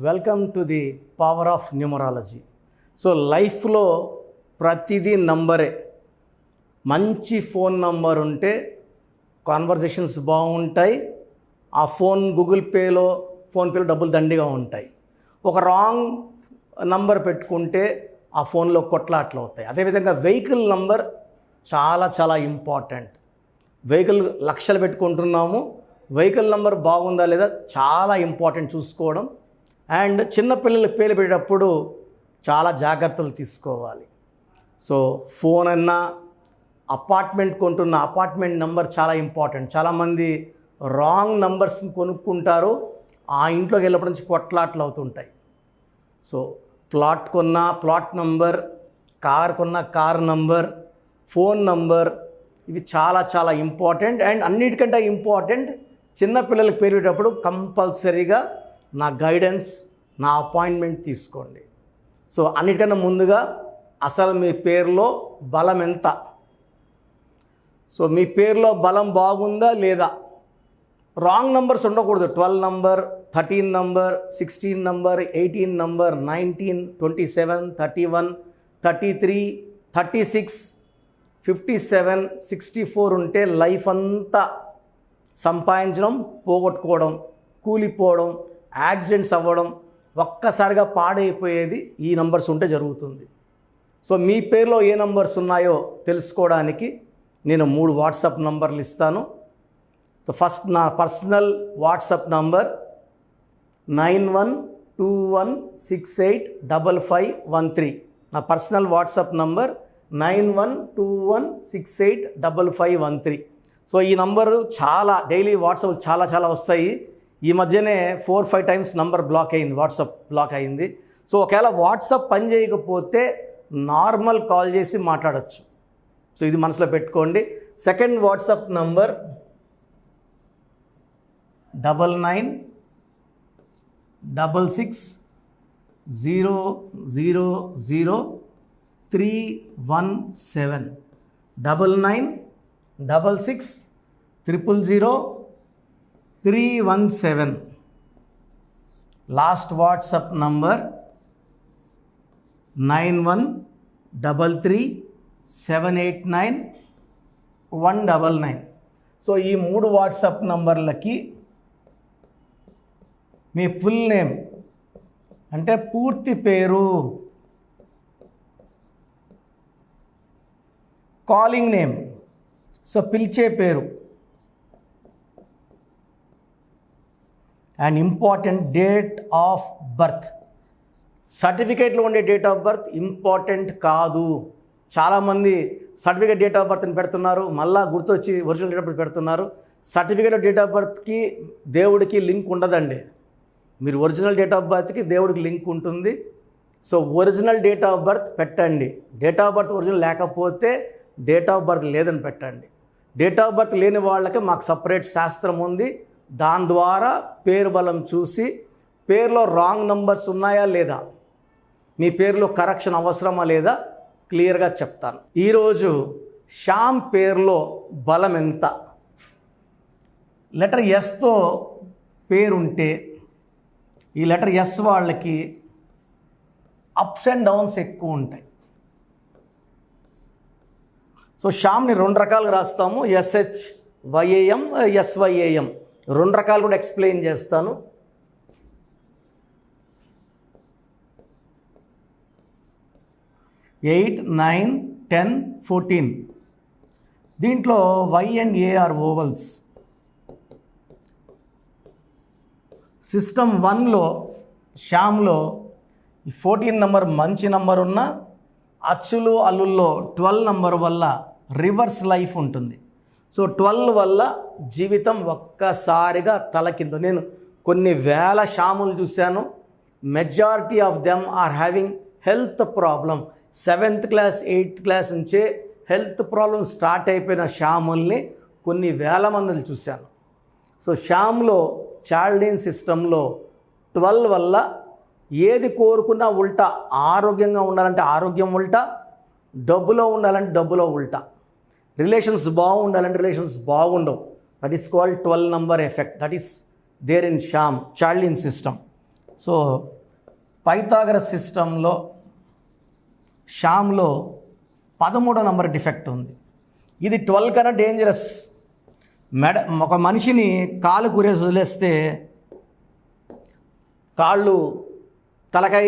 Welcome to the power of numerology. So లైఫ్లో ప్రతిదీ నంబరే. మంచి ఫోన్ నంబర్ ఉంటే కాన్వర్జేషన్స్ బాగుంటాయి. ఆ గూగుల్ పేలో ఫోన్పేలో డబ్బులు దండిగా ఉంటాయి. ఒక రాంగ్ నంబర్ పెట్టుకుంటే ఆ ఫోన్లో కొట్లాట్లు అవుతాయి. అదేవిధంగా వెహికల్ నంబర్ చాలా చాలా ఇంపార్టెంట్. వెహికల్ లక్షలు పెట్టుకుంటున్నాము, వెహికల్ నంబర్ బాగుందా లేదా చాలా ఇంపార్టెంట్ చూసుకోవడం. అండ్ చిన్నపిల్లలకి పేరు పెట్టేటప్పుడు చాలా జాగ్రత్తలు తీసుకోవాలి. సో ఫోన్ అన్నా, అపార్ట్మెంట్ కొంటున్న అపార్ట్మెంట్ నెంబర్ చాలా ఇంపార్టెంట్. చాలామంది రాంగ్ నంబర్స్ని కొనుక్కుంటారు, ఆ ఇంట్లోకి వెళ్ళినప్పటి నుంచి కొట్లాట్లు అవుతుంటాయి. సో ప్లాట్ కొన్న ప్లాట్ నంబర్, కార్ కొన్న కార్ నంబర్, ఫోన్ నంబర్, ఇవి చాలా చాలా ఇంపార్టెంట్. అండ్ అన్నిటికంటే ఇంపార్టెంట్, చిన్నపిల్లలకి పేరు పెట్టేటప్పుడు కంపల్సరీగా నా గైడెన్స్, నా అపాయింట్మెంట్ తీసుకోండి. సో అన్నిటికన్నా ముందుగా అసలు మీ పేరులో బలం ఎంత, సో మీ పేరులో బలం బాగుందా లేదా. రాంగ్ నంబర్స్ ఉండకూడదు. 12 నంబర్, 13 నంబర్, 16 నంబర్, 18 నంబర్, 19, 27, 31, 33, 36, 57, 64 ఉంటే లైఫ్ అంతా సంపాదించడం, పోగొట్టుకోవడం, కూలిపోవడం, యాక్సిడెంట్స్ అవ్వడం, ఒక్కసారిగా పాడైపోయేది ఈ నంబర్స్ ఉంటే జరుగుతుంది. సో మీ పేరులో ఏ నంబర్స్ ఉన్నాయో తెలుసుకోవడానికి నేను 3 వాట్సాప్ నంబర్లు ఇస్తాను. సో ఫస్ట్ నా పర్సనల్ వాట్సాప్ నంబర్ 9121685513. నా పర్సనల్ వాట్సాప్ నంబర్ 9121685513. సో ఈ నంబరు చాలా డైలీ వాట్సాప్ చాలా చాలా వస్తాయి. ఈ మధ్యనే 4-5 టైమ్స్ నంబర్ బ్లాక్ అయింది, వాట్సాప్ బ్లాక్ అయింది. సో ఒకవేళ వాట్సాప్ పని చేయకపోతే నార్మల్ కాల్ చేసి మాట్లాడచ్చు. సో ఇది మనసులో పెట్టుకోండి. Second WhatsApp number 9966000317. 9966000317. Last WhatsApp number 9133789199. So ఈ 3 వాట్సాప్ నంబర్లకి మీ ఫుల్ నేమ్ అంటే పూర్తి పేరు, కాలింగ్ నేమ్, సో పిలిచే పేరు, and important date of birth. సర్టిఫికేట్లో ఉండే డేట్ ఆఫ్ బర్త్ ఇంపార్టెంట్ కాదు. చాలామంది సర్టిఫికేట్ డేట్ ఆఫ్ బర్త్ని పెడుతున్నారు, మళ్ళీ గుర్తొచ్చి ఒరిజినల్ డేట్ ఆఫ్ బర్త్ పెడుతున్నారు. సర్టిఫికేట్ డేట్ ఆఫ్ బర్త్కి దేవుడికి లింక్ ఉండదండి. మీరు ఒరిజినల్ డేట్ ఆఫ్ బర్త్కి దేవుడికి లింక్ ఉంటుంది. So original date of birth పెట్టండి. డేట్ ఆఫ్ బర్త్ ఒరిజినల్ లేకపోతే డేట్ ఆఫ్ బర్త్ లేదని పెట్టండి. డేట్ ఆఫ్ బర్త్ లేని వాళ్ళకి మాకు సపరేట్ శాస్త్రం ఉంది. దాని ద్వారా పేరు బలం చూసి పేరులో రాంగ్ నంబర్స్ ఉన్నాయా లేదా, మీ పేరులో కరెక్షన్ అవసరమా లేదా క్లియర్గా చెప్తాను. ఈరోజు శ్యామ్ పేరులో బలం ఎంత. లెటర్ ఎస్తో పేరుంటే ఈ లెటర్ ఎస్ వాళ్ళకి అప్స్ అండ్ డౌన్స్ ఎక్కువ ఉంటాయి. సో శ్యామ్ని 2 రకాలుగా రాస్తాము, SHYAM, SYAM. 2 రకాలు కూడా ఎక్స్ప్లెయిన్ చేస్తాను. ఎయిట్, 9, 10, 14. దీంట్లో Y and A are vowels. System 1లో శ్యామ్లో 14 నంబర్ మంచి నంబర్ ఉన్న అచ్చులు అల్లుల్లో 12 నంబర్ వల్ల రివర్స్ లైఫ్ ఉంటుంది. సో 12 వల్ల జీవితం ఒక్కసారిగా తలకింద. నేను కొన్ని వేల శ్యాములు చూశాను. Majority of them are having health problem. 7th class 8th class నుంచే హెల్త్ ప్రాబ్లం స్టార్ట్ అయిపోయిన శ్యాముల్ని కొన్ని వేల మందిని చూశాను. సో శ్యామ్లో చాల్డీన్ సిస్టంలో 12 వల్ల ఏది కోరుకున్నా ఉల్టా. ఆరోగ్యంగా ఉండాలంటే ఆరోగ్యం ఉల్టా, డబ్బులో ఉండాలంటే డబ్బులో ఉల్టా, రిలేషన్స్ బాగుండాలంటే రిలేషన్స్ బాగుండవు. That is called 12 number effect. That is there in శ్యామ్ చాల్డీన్ సిస్టమ్. సో పైథాగరస్ సిస్టంలో షామ్లో 13వ నంబర్ డిఫెక్ట్ ఉంది. ఇది 12 కన్నా డేంజరస్. ఒక మనిషిని కాలు కూరేసి వదిలేస్తే కాళ్ళు తలకాయ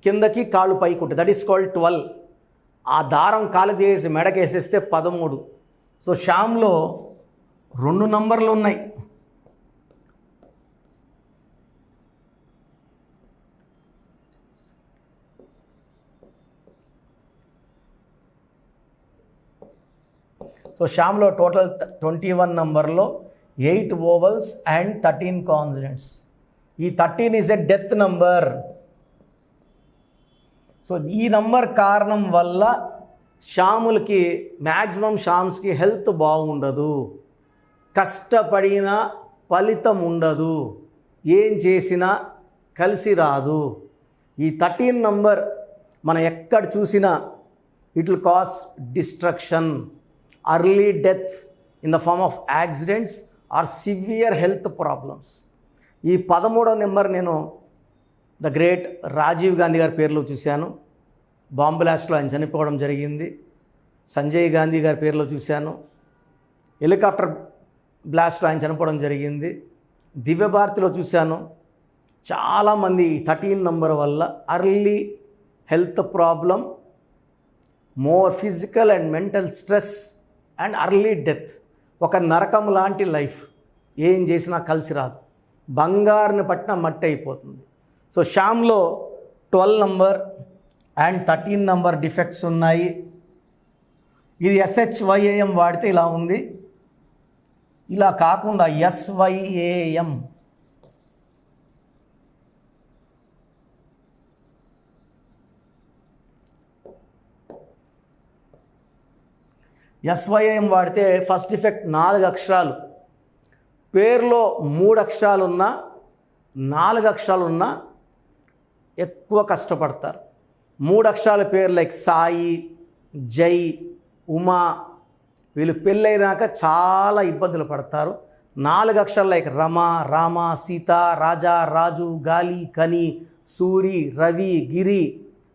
కిందకి కాళ్ళు పైకి ఉంటుంది. That is called 12. ఆ దారం కాలు తీసి మెడకేసేస్తే 13. సో షామ్లో 2 నంబర్లు ఉన్నాయి. సో షామ్లో టోటల్ 21 నంబర్లో 8 ఓవల్స్ అండ్ 13 కాన్సనెంట్స్. ఈ 13 is a death number. So ఈ నంబర్ కారణం వల్ల షాములకి మ్యాక్సిమం షామ్స్కి హెల్త్ బాగుండదు, కష్టపడిన ఫలితం ఉండదు, ఏం చేసినా కలిసి రాదు. ఈ 13 నంబర్ మనం ఎక్కడ చూసినా it will cause destruction, early death in the form of accidents or severe health problems. ఈ 13వ నెంబర్ నేను ద గ్రేట్ రాజీవ్ గాంధీ గారి పేరులో చూశాను. బాంబ్ బ్లాస్ట్లో ఆయన చనిపోవడం జరిగింది. సంజయ్ గాంధీ గారి పేరులో చూశాను. హెలికాప్టర్ బ్లాస్ట్లో ఆయన చనిపోవడం జరిగింది. దివ్యభారతిలో చూశాను. చాలామంది 13 నంబర్ వల్ల early health problem, more physical and mental stress and early death. ఒక నరకం లాంటి లైఫ్, ఏం చేసినా కలిసి రాదు, బంగారుని పట్టిన మట్టి అయిపోతుంది. సో షామ్లో 12 నంబర్ అండ్ 13 నంబర్ డిఫెక్ట్స్ ఉన్నాయి. ఇది SHYAM వాడితే ఇలా ఉంది. ఇలా కాకుండా SYAM, SYAM వాడితే ఫస్ట్ డిఫెక్ట్ 4 అక్షరాలు. పేరులో 3 అక్షరాలున్నా 4 అక్షరాలున్నా ఎక్కువ కష్టపడతారు. 3 అక్షరాల పేరు లైక్ సాయి, జై, ఉమా, వీళ్ళు పెళ్ళైనాక చాలా ఇబ్బందులు పడతారు. 4 అక్షరాలు లైక్ రమ, రామ, సీత, రాజా, రాజు, గాలి, కని, సూరి, రవి, గిరి,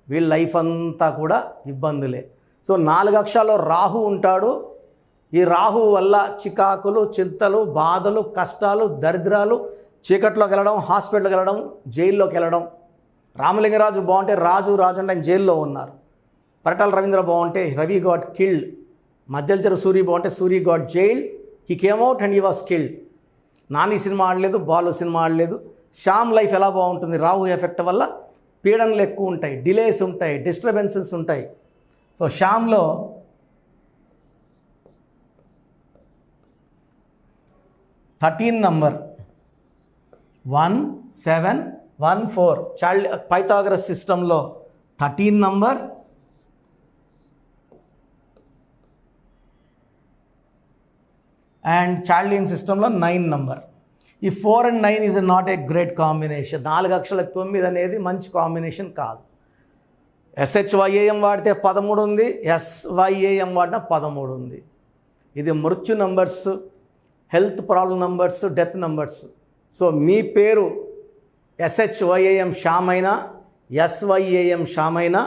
వీళ్ళ లైఫ్ అంతా కూడా ఇబ్బందులే. సో 4 అక్షరాల్లో రాహు ఉంటాడు. ఈ రాహు వల్ల చికాకులు, చింతలు, బాధలు, కష్టాలు, దరిద్రాలు, చీకట్లోకి వెళ్ళడం, హాస్పిటల్కి వెళ్ళడం, జైల్లోకి వెళ్ళడం. రామలింగరాజు బాగుంటే రాజు అంటే ఆయన జైల్లో ఉన్నారు. పరిటాల రవీంద్ర బాగుంటే రవి గాట్ కిల్డ్. మధ్యలచెరు సూరి బాగుంటే Suri got jailed. He came out and he was killed. Nani cinema ఆడలేదు, బాలు సినిమా ఆడలేదు. శ్యామ్ లైఫ్ ఎలా బాగుంటుంది? రాహు ఎఫెక్ట్ వల్ల పీడనలు ఎక్కువ ఉంటాయి, డిలేస్ ఉంటాయి, డిస్టర్బెన్సెస్ ఉంటాయి. సో శ్యామ్లో 13 నంబర్ 1714 చైల్డ్ పైథాగరస్ సిస్టంలో 13 నంబర్ అండ్ చార్లియన్ సిస్టంలో 9 నంబర్. ఈ 4 and 9 is not a great combination. 4 అక్షరాల 9 అనేది మంచి కాంబినేషన్ కాదు. SHYAM వాడితే 13 ఉంది, SYAM వాడిన 13 ఉంది. ఇది మృత్యు numbers, health problem numbers, death numbers. So మీ పేరు SHYAM శ్యామ్ అయినా SYAM శ్యామ్ అయినా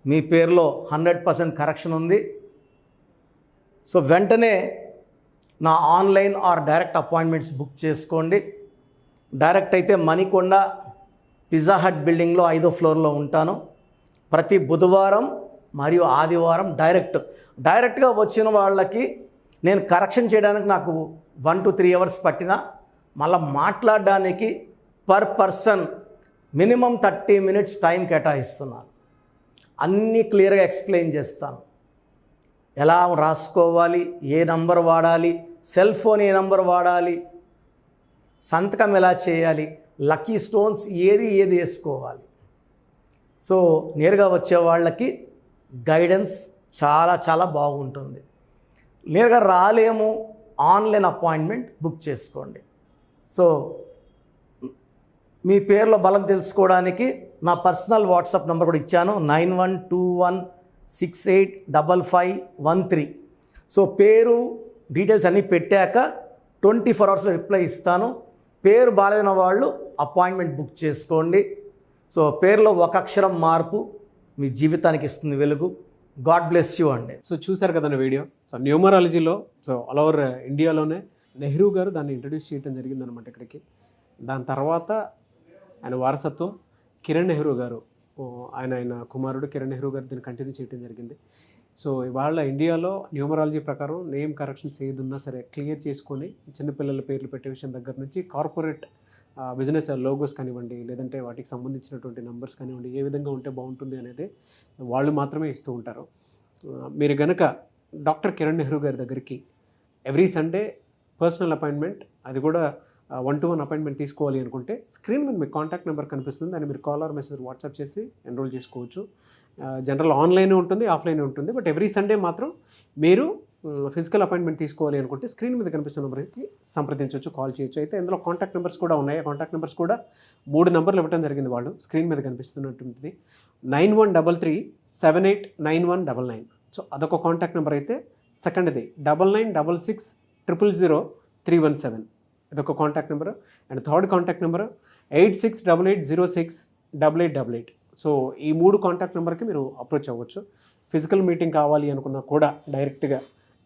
మీ పేరులో 100% కరెక్షన్ ఉంది. సో వెంటనే నా online or direct appointments book చేసుకోండి. డైరెక్ట్ అయితే మణికొండ పిజ్జా హట్ బిల్డింగ్లో 5వ ఫ్లోర్లో ఉంటాను. ప్రతి బుధవారం మరియు ఆదివారం డైరెక్ట్గా వచ్చిన వాళ్ళకి నేను కరెక్షన్ చేయడానికి నాకు 1 to 3 అవర్స్ పట్టినా మళ్ళీ మాట్లాడడానికి per person minimum 30 minutes time కేటాయిస్తున్నాను. అన్నీ క్లియర్గా ఎక్స్ప్లెయిన్ చేస్తాను. ఎలా రాసుకోవాలి, ఏ నంబర్ వాడాలి, సెల్ ఫోన్ ఏ నంబర్ వాడాలి, సంతకం ఎలా చేయాలి, లక్కీ స్టోన్స్ ఏది వేసుకోవాలి. సో నేరుగా వచ్చే వాళ్ళకి గైడెన్స్ చాలా చాలా బాగుంటుంది. నేరుగా రాలేము, ఆన్లైన్ అపాయింట్మెంట్ బుక్ చేసుకోండి. సో మీ పేర్లో బలం తెలుసుకోవడానికి నా పర్సనల్ వాట్సాప్ నెంబర్ కూడా ఇచ్చాను, 9121685513. సో పేరు డీటెయిల్స్ అన్నీ పెట్టాక 24 అవర్స్లో రిప్లై ఇస్తాను. పేరు బాగాలేని వాళ్ళు అపాయింట్మెంట్ బుక్ చేసుకోండి. సో పేరులో ఒక అక్షరం మార్పు మీ జీవితానికి ఇస్తుంది వెలుగు. గాడ్ బ్లెస్ యూ అండి. సో చూసారు కదండి వీడియో. సో న్యూమరాలజీలో సో ఆల్ ఓవర్ ఇండియాలోనే నెహ్రూ గారు దాన్ని ఇంట్రడ్యూస్ చేయడం జరిగిందనమాట ఇక్కడికి. దాని తర్వాత ఆయన వారసత్వం కిరణ్ నెహ్రూ గారు, ఆయన కుమారుడు కిరణ్ నెహ్రూ గారు దీన్ని కంటిన్యూ చేయడం జరిగింది. సో ఇవాళ ఇండియాలో న్యూమరాలజీ ప్రకారం నేమ్ కరెక్షన్స్ ఏదున్నా సరే క్లియర్ చేసుకొని చిన్నపిల్లల పేర్లు పెట్టే విషయం దగ్గర నుంచి కార్పొరేట్ బిజినెస్ లోగోస్ కానివ్వండి, లేదంటే వాటికి సంబంధించినటువంటి నెంబర్స్ కానివ్వండి, ఏ విధంగా ఉంటే బాగుంటుంది అనేది వాళ్ళు మాత్రమే ఇస్తూ ఉంటారు. మీరు గనక డాక్టర్ కిరణ్ నెహ్రూ గారి దగ్గరికి ఎవ్రీ సండే పర్సనల్ అపాయింట్మెంట్, అది కూడా 1-to-1 అపాయింట్మెంట్ తీసుకోవాలి అనుకుంటే స్క్రీన్ మీద మీకు కాంటాక్ట్ నెంబర్ కనిపిస్తుంది, దాన్ని మీరు కాల్ ఆర్ మెసేజ్ వాట్సాప్ చేసి ఎన్రోల్ చేసుకోవచ్చు. జనరల్ ఆన్లైన్ ఉంటుంది, ఆఫ్లైన్ ఉంటుంది. బట్ ఎవ్రీ సండే మాత్రం మీరు ఫిజికల్ అపాయింట్మెంట్ తీసుకోవాలి అనుకుంటే స్క్రీన్ మీద కనిపిస్తున్న నెంబర్కి సంప్రదించవచ్చు, కాల్ చేయొచ్చు. అయితే ఇందులో కాంటాక్ట్ నెంబర్స్ కూడా ఉన్నాయి. ఆ కాంటాక్ట్ నెంబర్స్ కూడా 3 నెంబర్లు ఇవ్వడం జరిగింది వాళ్ళు. స్క్రీన్ మీద కనిపిస్తున్నటువంటిది 9133789199. సో అదొక కాంటాక్ట్ నెంబర్ అయితే. సెకండ్ది 9966000317, ఇదొక contact number. And third contact number 8688068888. So ఈ 3 కాంటాక్ట్ నెంబర్కి మీరు అప్రోచ్ అవ్వచ్చు. ఫిజికల్ మీటింగ్ కావాలి అనుకున్నా కూడా డైరెక్ట్గా,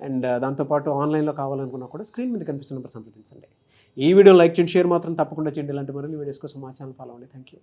అండ్ దాంతోపాటు ఆన్లైన్లో కావాలనుకున్నా కూడా స్క్రీన్ మీద కనిపిస్తున్న నెంబర్ సంప్రదించండి. ఈ వీడియో లైక్ చేయండి, షేర్ మాత్రం తప్పకుండా చేయండి. ఇలాంటి మరిన్ని వీడియోస్ కోసం మా ఛానల్ ఫాలో అవ్వండి. Thank you.